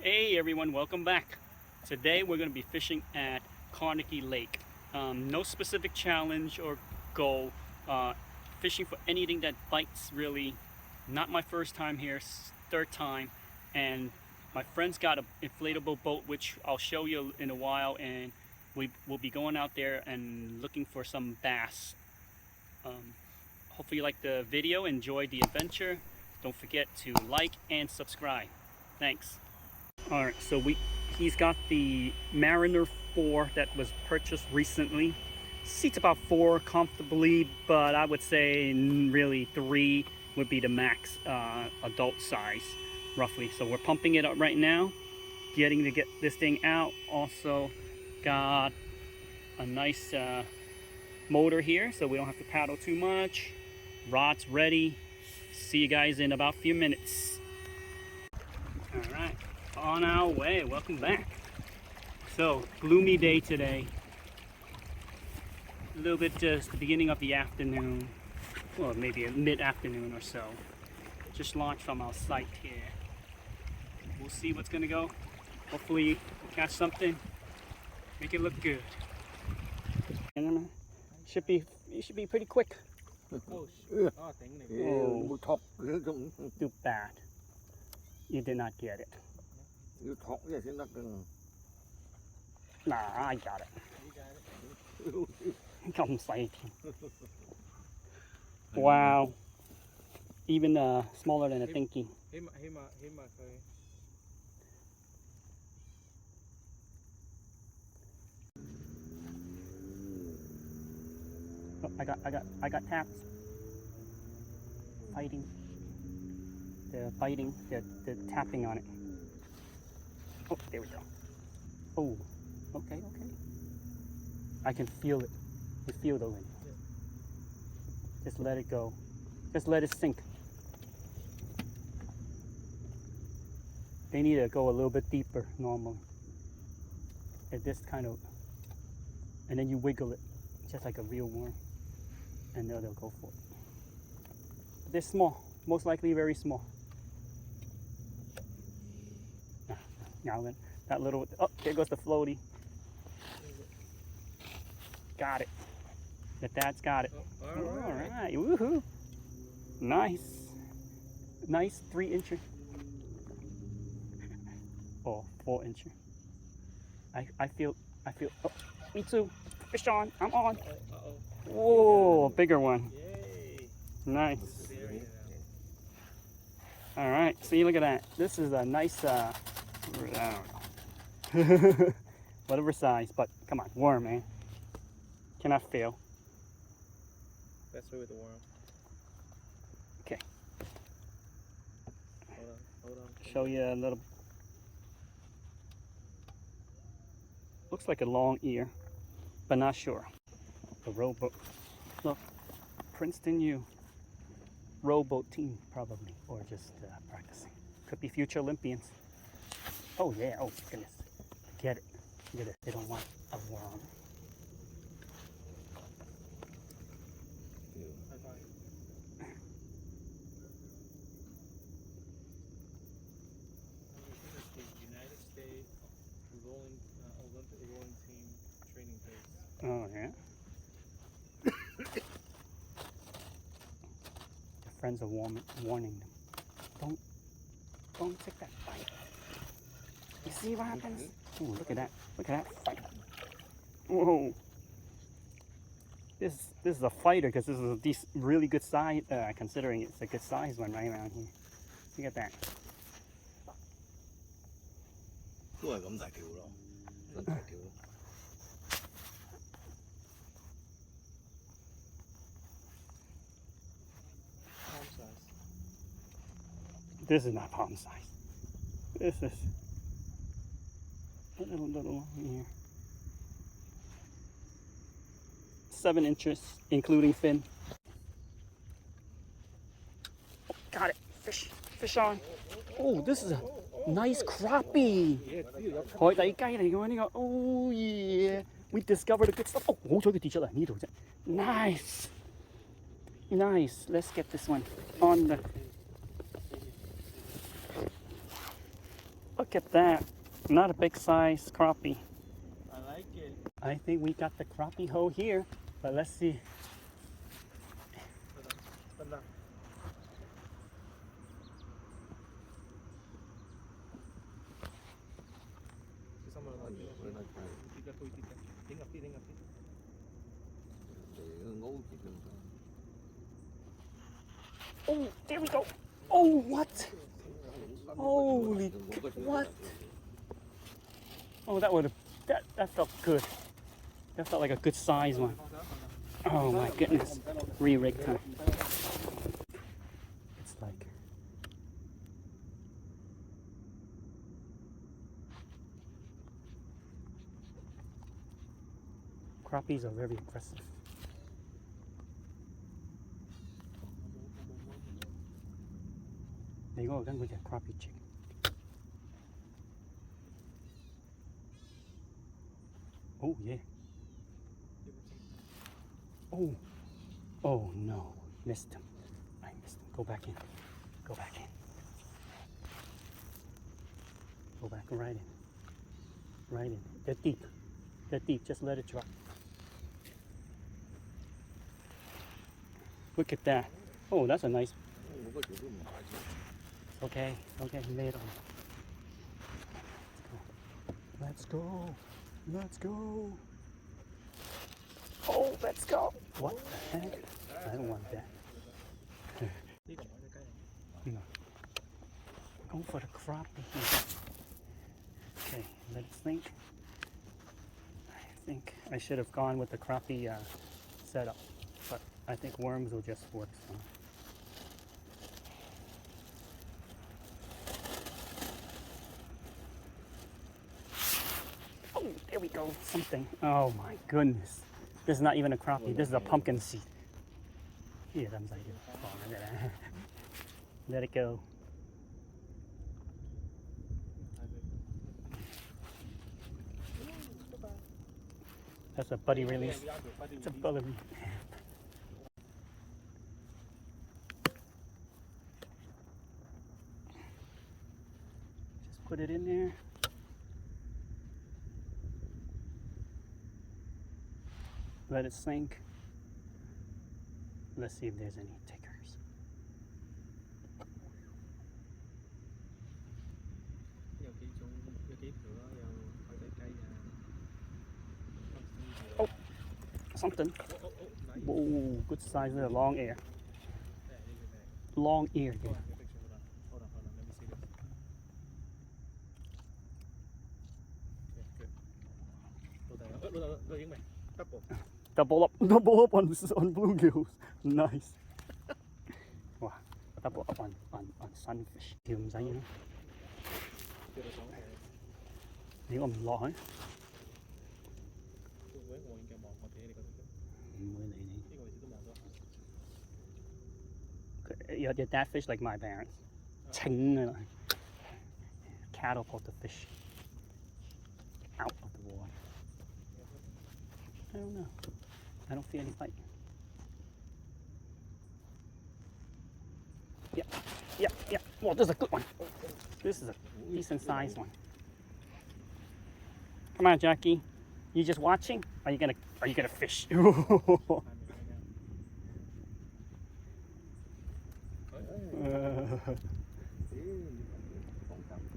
Hey everyone, welcome back. Today we're going to be fishing at Carnegie Lake. No specific challenge or goal. Fishing for anything that bites, really. Not my first time here, third time. And my friend's got an inflatable boat, which I'll show you in a while. And we will be going out there and looking for some bass. Hopefully you like the video, enjoy the adventure. Don't forget to like and subscribe. Thanks. Alright, so he's got the Mariner 4 that was purchased recently. Seats about 4 comfortably, but I would say really 3 would be the max adult size, roughly. So we're pumping it up right now, getting to get this thing out. Also got a nice motor here, so we don't have to paddle too much. Rod's ready. See you guys in about a few minutes. Alright. On our way. Welcome back. So, gloomy day today. A little bit just the beginning of the afternoon. Well, maybe a mid-afternoon or so. Just launched from our site here. We'll see what's gonna go. Hopefully we'll catch something. Make it look good. And should be pretty quick. Oh, too bad. You did not get it. Nah, I got it. You got it? Come say. Wow. Even smaller than a thinking. Oh, I got taps. Fighting. They're biting. They're tapping on it. Oh, there we go. Oh, okay. I can feel it. You feel the wind. Just let it go. Just let it sink. They need to go a little bit deeper normally. At this kind of, and then you wiggle it, just like a real worm, and they'll go for it. But they're small, most likely very small. Now then, that little, oh, there goes the floaty. Got it. The dad's got it. All right. Woohoo. Nice. Nice 3-incher. Oh, 4-incher. I feel, oh, me too. Fish on, I'm on. Whoa, bigger one. Nice. All right, see, look at that. This is a nice, I don't know. Whatever size, but come on, worm, man. Cannot fail. Best way with the worm. Okay. Hold on. Show you a little. Looks like a long ear, but not sure. The rowboat. Look, Princeton U. Rowboat team, probably, or just practicing. Could be future Olympians. Oh yeah, oh goodness. Get it. Get it. They don't want a worm. United States Olympic rowing team training base. Oh yeah. Their friends are warning them. Don't take that bite. You see what happens? Ooh, look at that. Look at that fight. Whoa. This is a fighter because this is a really good size, considering it's a good size one right around here. Look at that. Palm size. This is not palm size. This is a little here. 7 inches, including fin. Oh, got it. Fish on. Oh, this is a nice crappie. Oh yeah. We discovered the good stuff. Oh, nice. Nice. Let's get this one on the. Look at that. Not a big size crappie. I like it. I think we got the crappie hole here, but let's see. Hold on. Oh, there we go. Oh, what? Holy, what? Oh, that would have, that felt good. That felt like a good size one. Oh my goodness. Re-rig time. It's like, crappies are very aggressive. There you go, then we get crappie chicken. Oh yeah. Oh, oh no, missed him. I missed him. Go back in. Go back in. Go back right in. Right in. They're deep. They're deep. Just let it drop. Look at that. Oh, that's a nice. Okay. Okay, he made it on. Let's go. Let's go. Oh, let's go. What the heck? I don't want that. No. Go for the crappie here. Okay, let it sink. I think I should have gone with the crappie setup, but I think worms will just work fine. Oh, there we go, something. Oh my goodness. This is not even a crappie, this is a pumpkin seed. Here, let it go. That's a buddy release. It's a buddy release. Just put it in there. Let it sink. Let's see if there's any tickers. Oh, something. Whoa, good size there, long ear. Long ear there. Hold on. Let me see this. Okay, good. Double up on bluegills. Nice. Wow, double up on sunfish. Điều唔使嘅，你個唔落去，唔會理你。Your dad fish like my parents. 清㗎啦 catapult the fish out of the water. I don't know. I don't feel any bite. Yeah. Well, this is a good one. This is a decent sized one. Come on, Jackie. You just watching? Are you gonna fish?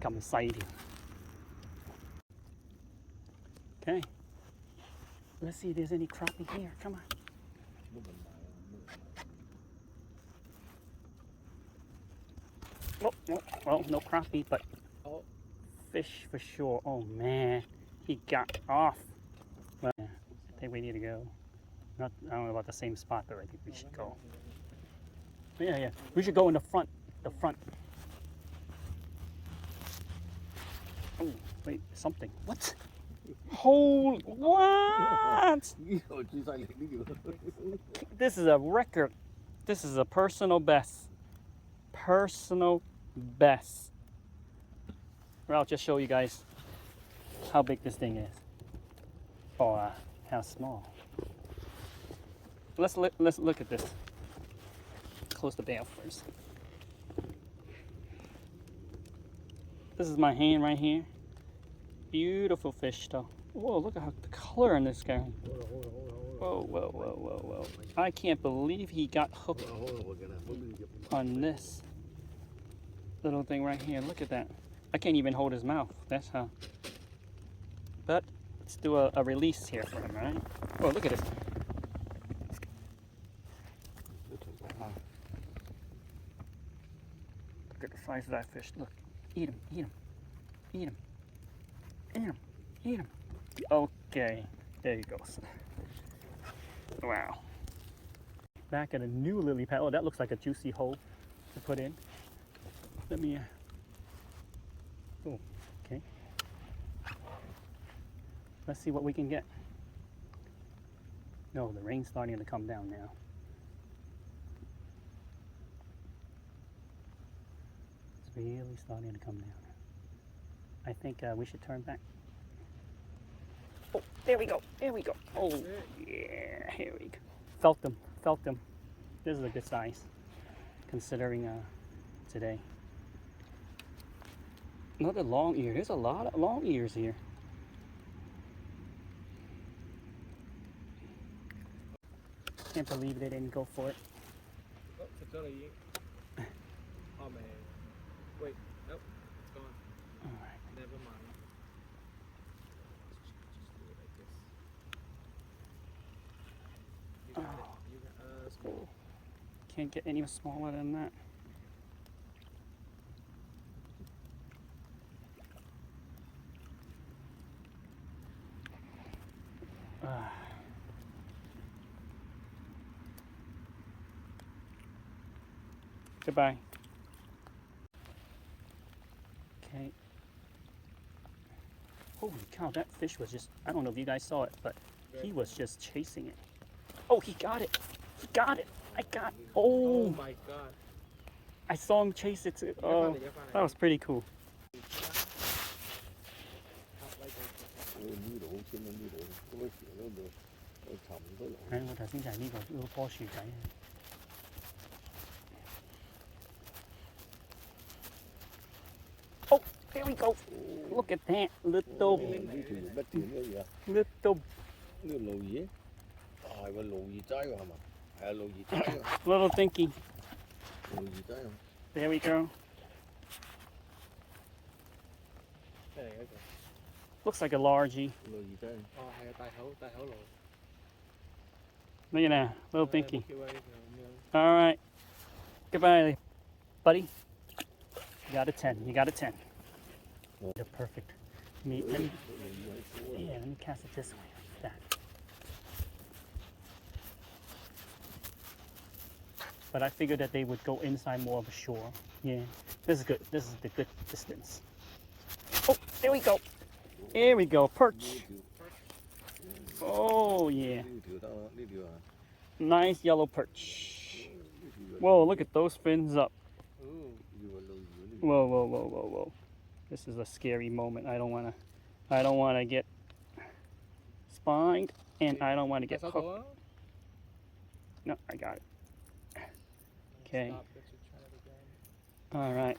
Come inside here. Okay. Let's see if there's any crappie here. Come on. Oh, well, no crappie, but fish for sure. Oh man, he got off. Well, I think we need to go. I don't know about the same spot, but I think we should go. Yeah. We should go in the front. The front. Oh, wait, something. What? Holy, what? This is a record. This is a personal best. Personal best. I'll just show you guys how big this thing is. Or how small. Let's look at this. Close the bail first. This is my hand right here. Beautiful fish though. Whoa, look at the color on this guy. Whoa, whoa, whoa, whoa, whoa. I can't believe he got hooked on this little thing right here. Look at that. I can't even hold his mouth. That's how. But let's do a release here for him, right? Oh, look at this. Look at the size of that fish. Look. Eat him, eat him, eat him, eat him, eat him. Okay, there you go. Wow. Back at a new lily pad. Oh, that looks like a juicy hole to put in. Let me. Oh, okay. Let's see what we can get. No, the rain's starting to come down now. It's really starting to come down. I think we should turn back. Oh, there we go. There we go. Oh, yeah. Here we go. Felt them. Felt them. This is a good size, considering today. Another long ear. There's a lot of long ears here. Can't believe they didn't go for it. Oh, it's already. Oh man. Wait, nope, it's gone. All right. Never mind. Just do it like this. You got it. You got That's cool. Can't get any smaller than that. Goodbye. Okay. Holy cow, that fish was just, I don't know if you guys saw it, but he was just chasing it. Oh, he got it. He got it. I got it. Oh my god. I saw him chase it too. Oh, that was pretty cool. Oh, there we go. Look at that little. Little thinky. There we go. Looks like a largie. Look at that, little thinky. All right. Goodbye, buddy. You got a 10. You got a 10. They're perfect. Let me cast it this way. Like that. But I figured that they would go inside more of a shore. Yeah, this is good. This is the good distance. Oh, there we go. There we go. Perch. Oh, yeah. Nice yellow perch. Whoa, look at those fins up. Whoa, whoa, whoa, whoa, whoa. This is a scary moment. I don't want to get spined, and I don't want to get hooked. No, I got it. Okay. All right.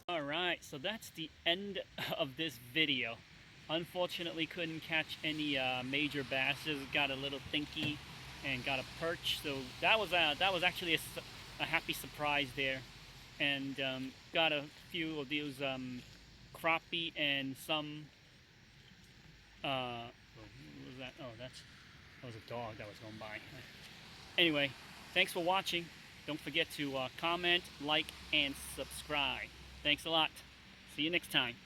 All right, so that's the end of this video. Unfortunately, couldn't catch any major basses. Got a little thinky and got a perch. So that was actually a happy surprise there, and got a few of those crappie and some. What was that? Oh, that was a dog that was going by. Anyway, thanks for watching. Don't forget to comment, like, and subscribe. Thanks a lot. See you next time.